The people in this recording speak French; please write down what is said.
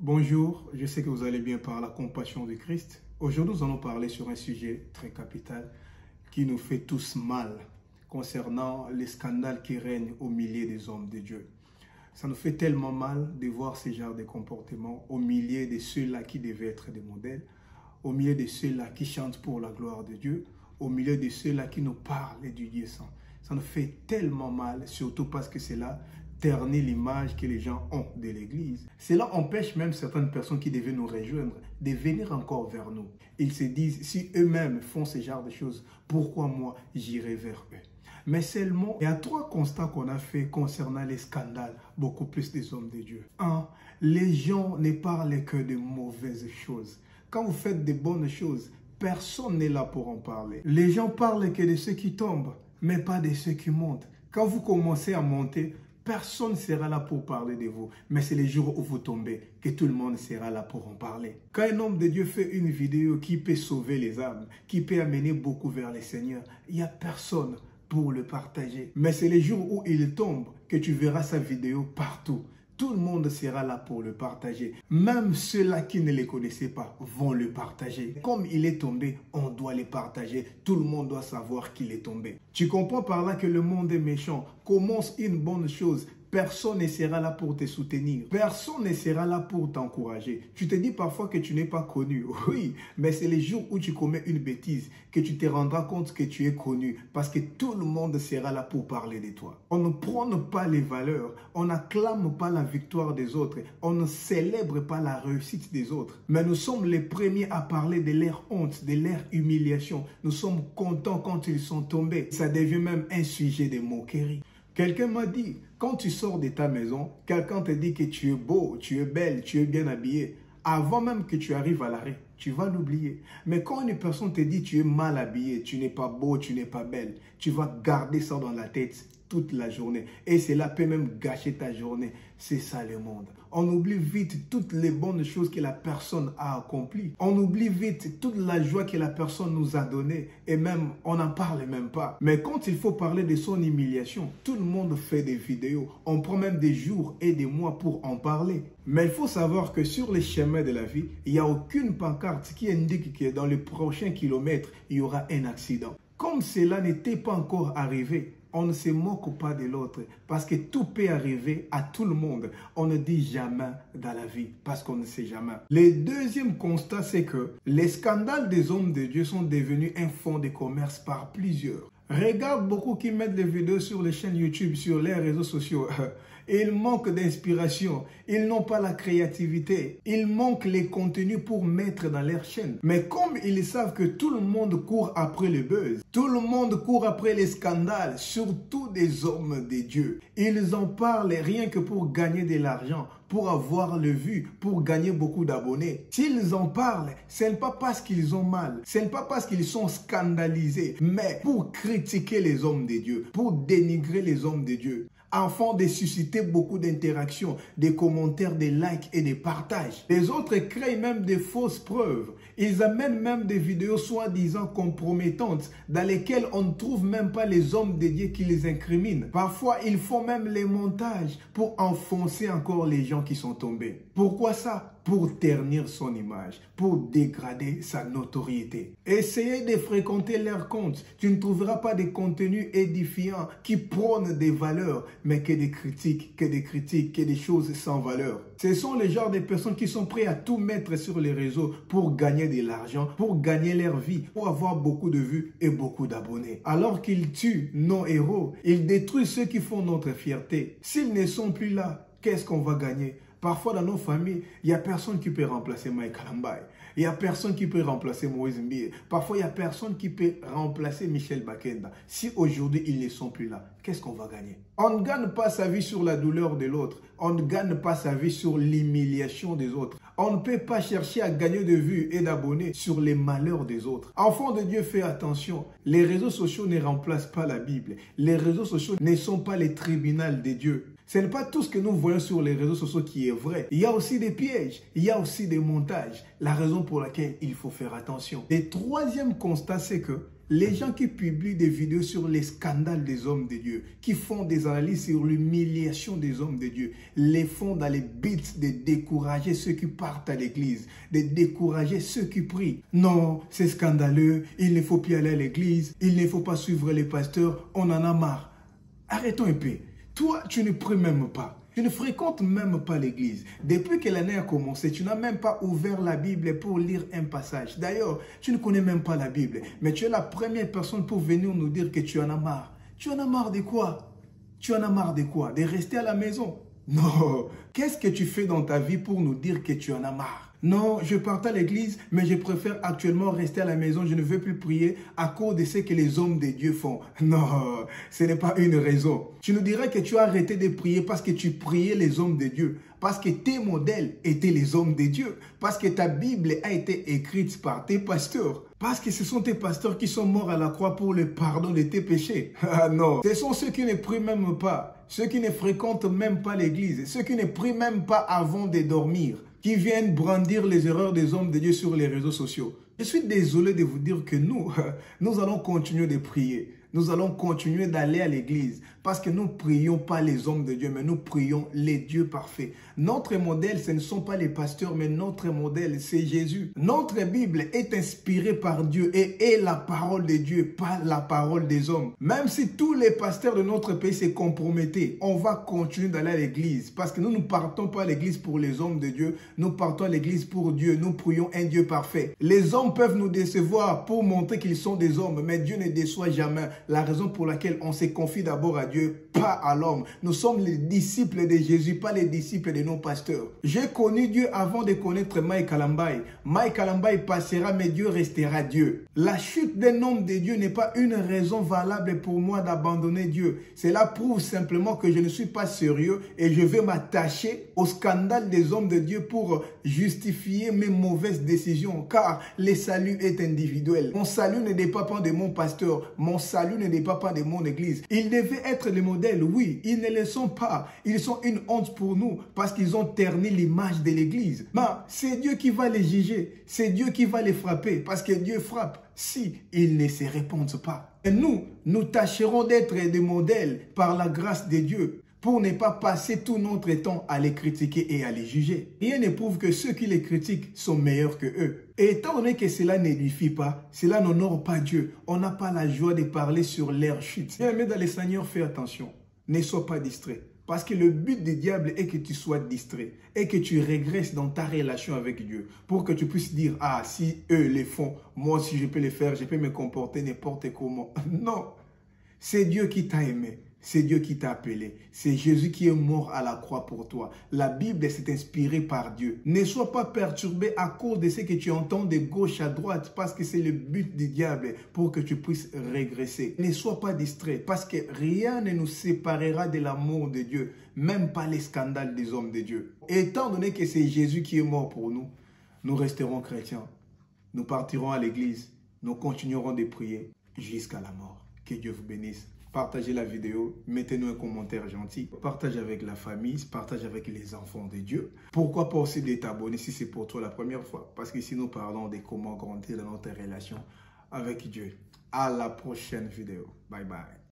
Bonjour, je sais que vous allez bien par la compassion de Christ. Aujourd'hui, nous allons parler sur un sujet très capital qui nous fait tous mal concernant les scandales qui règnent au milieu des hommes de Dieu. Ça nous fait tellement mal de voir ce genre de comportements au milieu de ceux-là qui devaient être des modèles, au milieu de ceux-là qui chantent pour la gloire de Dieu, au milieu de ceux-là qui nous parlent du Dieu saint. Ça nous fait tellement mal, surtout parce que cela ternit l'image que les gens ont de l'Église. Cela empêche même certaines personnes qui devaient nous rejoindre de venir encore vers nous. Ils se disent, si eux-mêmes font ce genre de choses, pourquoi moi j'irai vers eux? Mais seulement, il y a trois constats qu'on a fait concernant les scandales, beaucoup plus des hommes de Dieu. Un, les gens ne parlent que de mauvaises choses. Quand vous faites de bonnes choses, personne n'est là pour en parler. Les gens parlent que de ceux qui tombent, mais pas de ceux qui montent. Quand vous commencez à monter, personne ne sera là pour parler de vous. Mais c'est les jours où vous tombez que tout le monde sera là pour en parler. Quand un homme de Dieu fait une vidéo qui peut sauver les âmes, qui peut amener beaucoup vers le Seigneur, il n'y a personne pour le partager. Mais c'est les jours où il tombe que tu verras sa vidéo partout. Tout le monde sera là pour le partager. Même ceux-là qui ne les connaissaient pas vont le partager. Comme il est tombé, on doit le partager. Tout le monde doit savoir qu'il est tombé. Tu comprends par là que le monde est méchant. Commence une bonne chose. Personne ne sera là pour te soutenir. Personne ne sera là pour t'encourager. Tu te dis parfois que tu n'es pas connu. Oui, mais c'est les jours où tu commets une bêtise que tu te rendras compte que tu es connu. Parce que tout le monde sera là pour parler de toi. On ne prône pas les valeurs. On n'acclame pas la victoire des autres. On ne célèbre pas la réussite des autres. Mais nous sommes les premiers à parler de leur honte, de leur humiliation. Nous sommes contents quand ils sont tombés. Ça devient même un sujet de moquerie. Quelqu'un m'a dit, quand tu sors de ta maison, quelqu'un te dit que tu es beau, tu es belle, tu es bien habillé. Avant même que tu arrives à l'arrêt, tu vas l'oublier. Mais quand une personne te dit tu es mal habillé, tu n'es pas beau, tu n'es pas belle, tu vas garder ça dans la tête toute la journée. Et cela peut même gâcher ta journée. C'est ça le monde. On oublie vite toutes les bonnes choses que la personne a accomplies. On oublie vite toute la joie que la personne nous a donnée. Et même, on n'en parle même pas. Mais quand il faut parler de son humiliation, tout le monde fait des vidéos. On prend même des jours et des mois pour en parler. Mais il faut savoir que sur les chemins de la vie, il n'y a aucune pancarte qui indique que dans les prochains kilomètres, il y aura un accident. Comme cela n'était pas encore arrivé, on ne se moque pas de l'autre parce que tout peut arriver à tout le monde. On ne dit jamais dans la vie parce qu'on ne sait jamais. Le deuxième constat, c'est que les scandales des hommes de Dieu sont devenus un fonds de commerce par plusieurs. Regarde beaucoup qui mettent des vidéos sur les chaînes YouTube, sur les réseaux sociaux. Ils manquent d'inspiration, ils n'ont pas la créativité, ils manquent les contenus pour mettre dans leur chaîne. Mais comme ils savent que tout le monde court après le buzz, tout le monde court après les scandales, surtout des hommes de Dieu, ils en parlent rien que pour gagner de l'argent, pour avoir le vu, pour gagner beaucoup d'abonnés. S'ils en parlent, ce n'est pas parce qu'ils ont mal, ce n'est pas parce qu'ils sont scandalisés, mais pour critiquer les hommes de Dieu, pour dénigrer les hommes de Dieu, afin de susciter beaucoup d'interactions, des commentaires, des likes et des partages. Les autres créent même des fausses preuves. Ils amènent même des vidéos soi-disant compromettantes dans lesquelles on ne trouve même pas les hommes de Dieu qui les incriminent. Parfois, ils font même les montages pour enfoncer encore les gens qui sont tombés. Pourquoi ça? Pour ternir son image, pour dégrader sa notoriété. Essayez de fréquenter leurs comptes. Tu ne trouveras pas de contenu édifiant qui prône des valeurs, mais que des critiques, que des choses sans valeur. Ce sont les genres de personnes qui sont prêts à tout mettre sur les réseaux pour gagner de l'argent, pour gagner leur vie, pour avoir beaucoup de vues et beaucoup d'abonnés. Alors qu'ils tuent nos héros, ils détruisent ceux qui font notre fierté. S'ils ne sont plus là, qu'est-ce qu'on va gagner? Parfois, dans nos familles, il n'y a personne qui peut remplacer Mike Kalambaye. Il n'y a personne qui peut remplacer Moïse Mbie. Parfois, il n'y a personne qui peut remplacer Michel Bakenda. Si aujourd'hui, ils ne sont plus là, qu'est-ce qu'on va gagner? On ne gagne pas sa vie sur la douleur de l'autre. On ne gagne pas sa vie sur l'humiliation des autres. On ne peut pas chercher à gagner de vues et d'abonnés sur les malheurs des autres. Enfant de Dieu, fais attention. Les réseaux sociaux ne remplacent pas la Bible. Les réseaux sociaux ne sont pas les tribunaux de Dieu. Ce n'est pas tout ce que nous voyons sur les réseaux sociaux qui est vrai. Il y a aussi des pièges, il y a aussi des montages. La raison pour laquelle il faut faire attention. Le troisième constat, c'est que Les gens qui publient des vidéos sur les scandales des hommes de Dieu, qui font des analyses sur l'humiliation des hommes de Dieu, les font dans les buts de décourager ceux qui partent à l'église, de décourager ceux qui prient. Non, c'est scandaleux, il ne faut plus aller à l'église, il ne faut pas suivre les pasteurs, on en a marre. Arrêtons un peu. Toi, tu ne pries même pas. Tu ne fréquentes même pas l'église. Depuis que l'année a commencé, tu n'as même pas ouvert la Bible pour lire un passage. D'ailleurs, tu ne connais même pas la Bible. Mais tu es la première personne pour venir nous dire que tu en as marre. Tu en as marre de quoi? Tu en as marre de quoi? De rester à la maison? Non. Qu'est-ce que tu fais dans ta vie pour nous dire que tu en as marre? Non, je pars à l'église, mais je préfère actuellement rester à la maison. Je ne veux plus prier à cause de ce que les hommes de Dieu font. Non, ce n'est pas une raison. Tu nous dirais que tu as arrêté de prier parce que tu priais les hommes de Dieu. Parce que tes modèles étaient les hommes de Dieu. Parce que ta Bible a été écrite par tes pasteurs. Parce que ce sont tes pasteurs qui sont morts à la croix pour le pardon de tes péchés. Ah non, ce sont ceux qui ne prient même pas. Ceux qui ne fréquentent même pas l'église. Ceux qui ne prient même pas avant de dormir. Qui viennent brandir les erreurs des hommes de Dieu sur les réseaux sociaux. Je suis désolé de vous dire que nous allons continuer de prier. Nous allons continuer d'aller à l'église parce que nous ne prions pas les hommes de Dieu, mais nous prions les dieux parfaits. Notre modèle, ce ne sont pas les pasteurs, mais notre modèle, c'est Jésus. Notre Bible est inspirée par Dieu et est la parole de Dieu, pas la parole des hommes. Même si tous les pasteurs de notre pays se compromettaient, on va continuer d'aller à l'église parce que nous ne partons pas à l'église pour les hommes de Dieu, nous partons à l'église pour Dieu. Nous prions un Dieu parfait. Les hommes peuvent nous décevoir pour montrer qu'ils sont des hommes, mais Dieu ne déçoit jamais. La raison pour laquelle on se confie d'abord à Dieu, pas à l'homme. Nous sommes les disciples de Jésus, pas les disciples de nos pasteurs. J'ai connu Dieu avant de connaître Mike Alambai. Mike Alambai passera, mais Dieu restera Dieu. La chute d'un homme de Dieu n'est pas une raison valable pour moi d'abandonner Dieu. Cela prouve simplement que je ne suis pas sérieux et je vais m'attacher au scandale des hommes de Dieu pour justifier mes mauvaises décisions, car le salut est individuel. Mon salut ne dépend pas de mon pasteur, mon salut ne dépend pas de mon église. Ils devaient être les modèles, oui, ils ne le sont pas. Ils sont une honte pour nous parce qu'ils ont terni l'image de l'église. Mais c'est Dieu qui va les juger, c'est Dieu qui va les frapper parce que Dieu frappe si ils ne se répondent pas. Et nous tâcherons d'être des modèles par la grâce de Dieu, pour ne pas passer tout notre temps à les critiquer et à les juger. Rien ne prouve que ceux qui les critiquent sont meilleurs que eux. Et étant donné que cela n'édifie pas, cela n'honore pas Dieu, on n'a pas la joie de parler sur leur chute. Bien-aimé dans le Seigneur, fais attention. Ne sois pas distrait. Parce que le but du diable est que tu sois distrait et que tu régresses dans ta relation avec Dieu pour que tu puisses dire, ah, si eux les font, moi aussi je peux les faire, je peux me comporter n'importe comment. Non, c'est Dieu qui t'a aimé. C'est Dieu qui t'a appelé. C'est Jésus qui est mort à la croix pour toi. La Bible s'est inspirée par Dieu. Ne sois pas perturbé à cause de ce que tu entends de gauche à droite parce que c'est le but du diable pour que tu puisses régresser. Ne sois pas distrait parce que rien ne nous séparera de l'amour de Dieu, même pas les scandales des hommes de Dieu. Et étant donné que c'est Jésus qui est mort pour nous, nous resterons chrétiens. Nous partirons à l'église. Nous continuerons de prier jusqu'à la mort. Que Dieu vous bénisse. Partagez la vidéo, mettez-nous un commentaire gentil, partagez avec la famille, partagez avec les enfants de Dieu. Pourquoi pas aussi de t'abonner si c'est pour toi la première fois? Parce qu'ici nous parlons de comment grandir dans notre relation avec Dieu. À la prochaine vidéo. Bye bye.